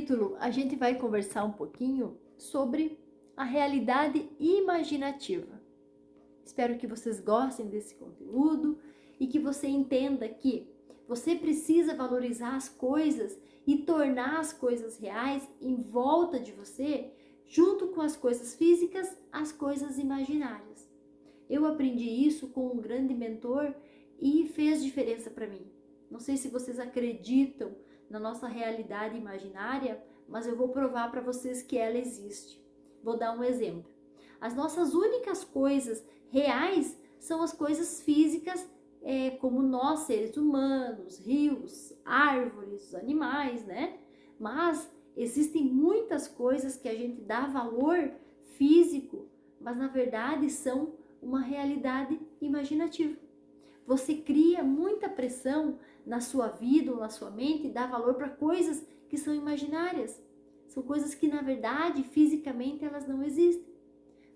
capítulo, a gente vai conversar um pouquinho sobre a realidade imaginativa. Espero que vocês gostem desse conteúdo e que você entenda que você precisa valorizar as coisas e tornar as coisas reais em volta de você, junto com as coisas físicas, as coisas imaginárias. Eu aprendi isso com um grande mentor e fez diferença para mim. Não sei se vocês acreditam na nossa realidade imaginária, mas eu vou provar para vocês que ela existe. Vou dar um exemplo. As nossas únicas coisas reais são as coisas físicas, como nós, seres humanos, rios, árvores, animais, né? Mas existem muitas coisas que a gente dá valor físico, mas na verdade são uma realidade imaginativa. Você cria muita pressão na sua vida ou na sua mente e dá valor para coisas que são imaginárias. São coisas que, na verdade, fisicamente elas não existem.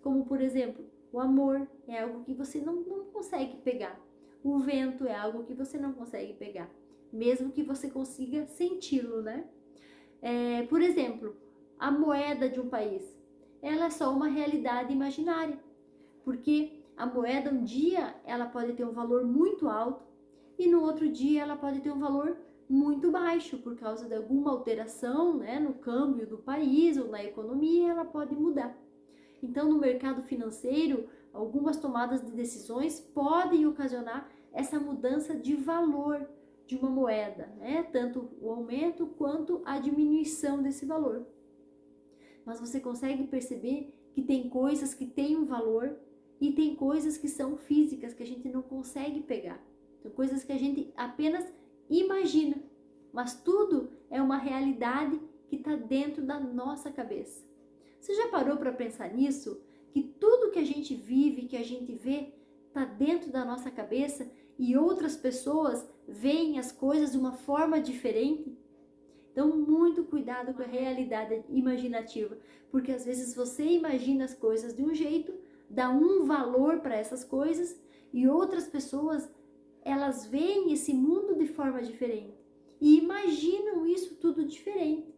Como, por exemplo, o amor é algo que você não consegue pegar. O vento é algo que você não consegue pegar, mesmo que você consiga senti-lo, né? Por exemplo, a moeda de um país, ela é só uma realidade imaginária, porque a moeda um dia ela pode ter um valor muito alto e no outro dia ela pode ter um valor muito baixo por causa de alguma alteração, né, no câmbio do país ou na economia, ela pode mudar. Então, no mercado financeiro, algumas tomadas de decisões podem ocasionar essa mudança de valor de uma moeda, né? Tanto o aumento quanto a diminuição desse valor. Mas você consegue perceber que tem coisas que têm um valor e tem coisas que são físicas, que a gente não consegue pegar. São coisas que a gente apenas imagina, mas tudo é uma realidade que está dentro da nossa cabeça. Você já parou para pensar nisso? Que tudo que a gente vive, que a gente vê, está dentro da nossa cabeça e outras pessoas veem as coisas de uma forma diferente? Então, muito cuidado com a realidade imaginativa, porque às vezes você imagina as coisas de um jeito, dá um valor para essas coisas e outras pessoas, elas veem esse mundo de forma diferente e imaginam isso tudo diferente.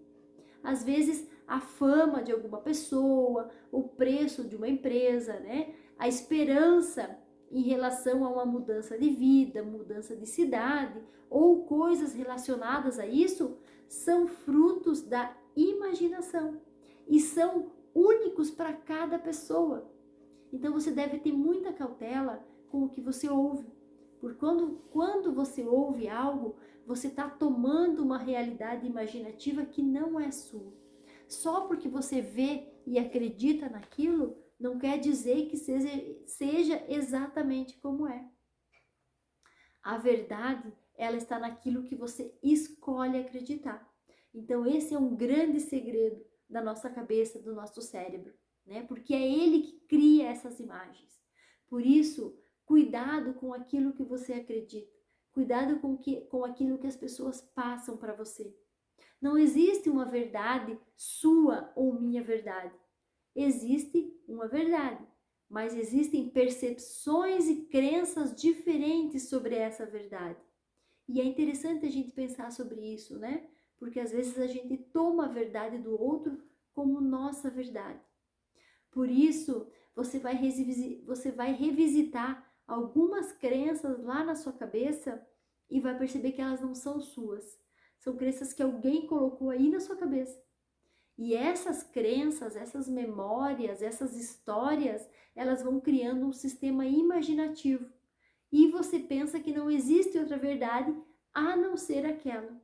Às vezes, a fama de alguma pessoa, o preço de uma empresa, né? A esperança em relação a uma mudança de vida, mudança de cidade ou coisas relacionadas a isso, são frutos da imaginação e são únicos para cada pessoa. Então você deve ter muita cautela com o que você ouve, porque quando você ouve algo, você está tomando uma realidade imaginativa que não é sua. Só porque você vê e acredita naquilo, não quer dizer que seja exatamente como é. A verdade, ela está naquilo que você escolhe acreditar. Então, esse é um grande segredo da nossa cabeça, do nosso cérebro, né? Porque é ele que cria essas imagens. Por isso, cuidado com aquilo que você acredita. Cuidado com aquilo que as pessoas passam para você. Não existe uma verdade sua ou minha verdade. Existe uma verdade, mas existem percepções e crenças diferentes sobre essa verdade. E é interessante a gente pensar sobre isso, né? Porque às vezes a gente toma a verdade do outro como nossa verdade. Por isso, você vai revisitar algumas crenças lá na sua cabeça e vai perceber que elas não são suas. São crenças que alguém colocou aí na sua cabeça. E essas crenças, essas memórias, essas histórias, elas vão criando um sistema imaginativo. E você pensa que não existe outra verdade a não ser aquela.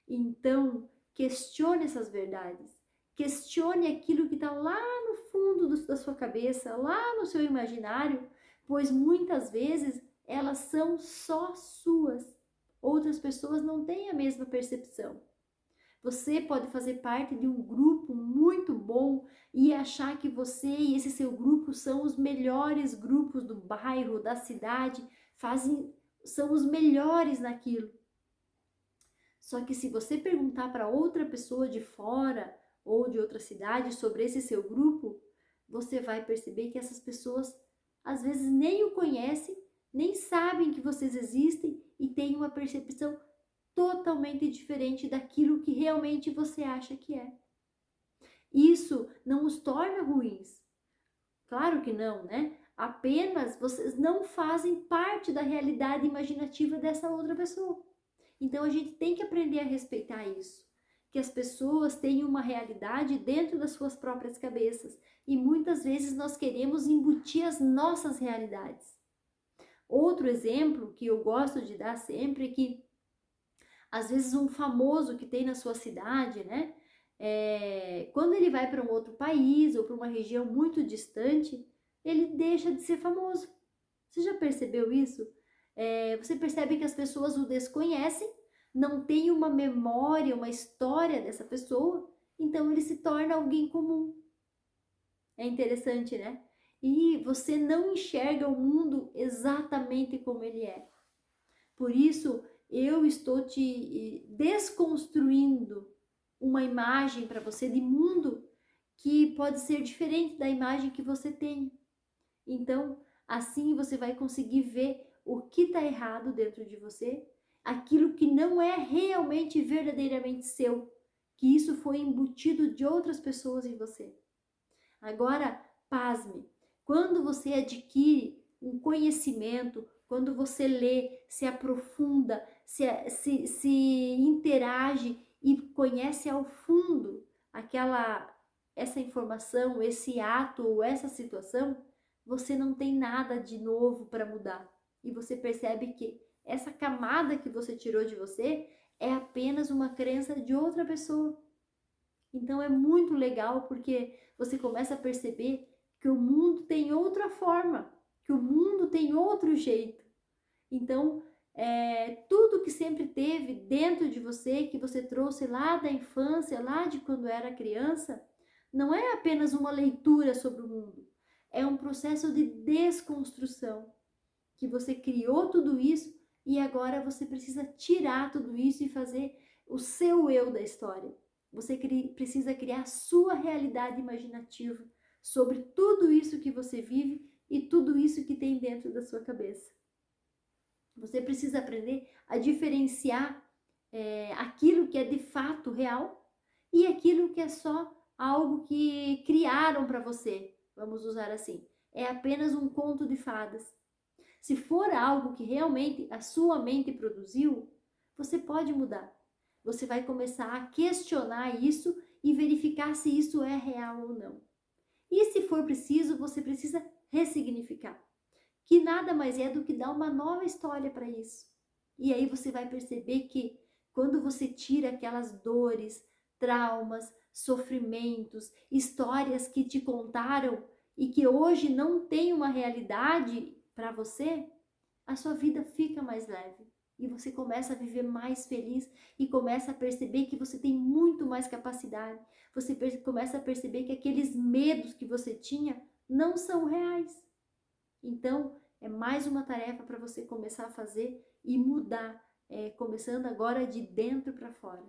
Então, questione essas verdades. Questione aquilo que está lá no fundo da sua cabeça, lá no seu imaginário, pois muitas vezes elas são só suas. Outras pessoas não têm a mesma percepção. Você pode fazer parte de um grupo muito bom e achar que você e esse seu grupo são os melhores grupos do bairro, da cidade, são os melhores naquilo. Só que se você perguntar para outra pessoa de fora ou de outra cidade sobre esse seu grupo, você vai perceber que essas pessoas às vezes nem o conhecem, nem sabem que vocês existem e têm uma percepção totalmente diferente daquilo que realmente você acha que é. Isso não os torna ruins. Claro que não, né? Apenas vocês não fazem parte da realidade imaginativa dessa outra pessoa. Então a gente tem que aprender a respeitar isso. Que as pessoas têm uma realidade dentro das suas próprias cabeças. E muitas vezes nós queremos embutir as nossas realidades. Outro exemplo que eu gosto de dar sempre é que, às vezes, um famoso que tem na sua cidade, né? Quando ele vai para um outro país ou para uma região muito distante, ele deixa de ser famoso. Você já percebeu isso? Você percebe que as pessoas o desconhecem, não tem uma memória, uma história dessa pessoa, então ele se torna alguém comum. É interessante, né? E você não enxerga o mundo exatamente como ele é. Por isso, eu estou te desconstruindo uma imagem para você de mundo que pode ser diferente da imagem que você tem. Então, assim você vai conseguir ver o que está errado dentro de você, aquilo que não é realmente verdadeiramente seu, que isso foi embutido de outras pessoas em você. Agora, pasme, quando você adquire um conhecimento, quando você lê, se aprofunda, se interage e conhece ao fundo essa informação, esse ato ou essa situação, você não tem nada de novo para mudar. E você percebe que essa camada que você tirou de você é apenas uma crença de outra pessoa. Então é muito legal porque você começa a perceber que o mundo tem outra forma, que o mundo tem outro jeito. Então, tudo que sempre teve dentro de você, que você trouxe lá da infância, lá de quando era criança, não é apenas uma leitura sobre o mundo, é um processo de desconstrução, que você criou tudo isso e agora você precisa tirar tudo isso e fazer o seu eu da história. Você precisa criar a sua realidade imaginativa sobre tudo isso que você vive e tudo isso que tem dentro da sua cabeça. Você precisa aprender a diferenciar aquilo que é de fato real e aquilo que é só algo que criaram para você, vamos usar assim. É apenas um conto de fadas. Se for algo que realmente a sua mente produziu, você pode mudar. Você vai começar a questionar isso e verificar se isso é real ou não. E se for preciso, você precisa ressignificar, que nada mais é do que dar uma nova história para isso. E aí você vai perceber que quando você tira aquelas dores, traumas, sofrimentos, histórias que te contaram e que hoje não tem uma realidade para você, a sua vida fica mais leve e você começa a viver mais feliz e começa a perceber que você tem muito mais capacidade. Você começa a perceber que aqueles medos que você tinha não são reais. Então, é mais uma tarefa para você começar a fazer e mudar, começando agora de dentro para fora.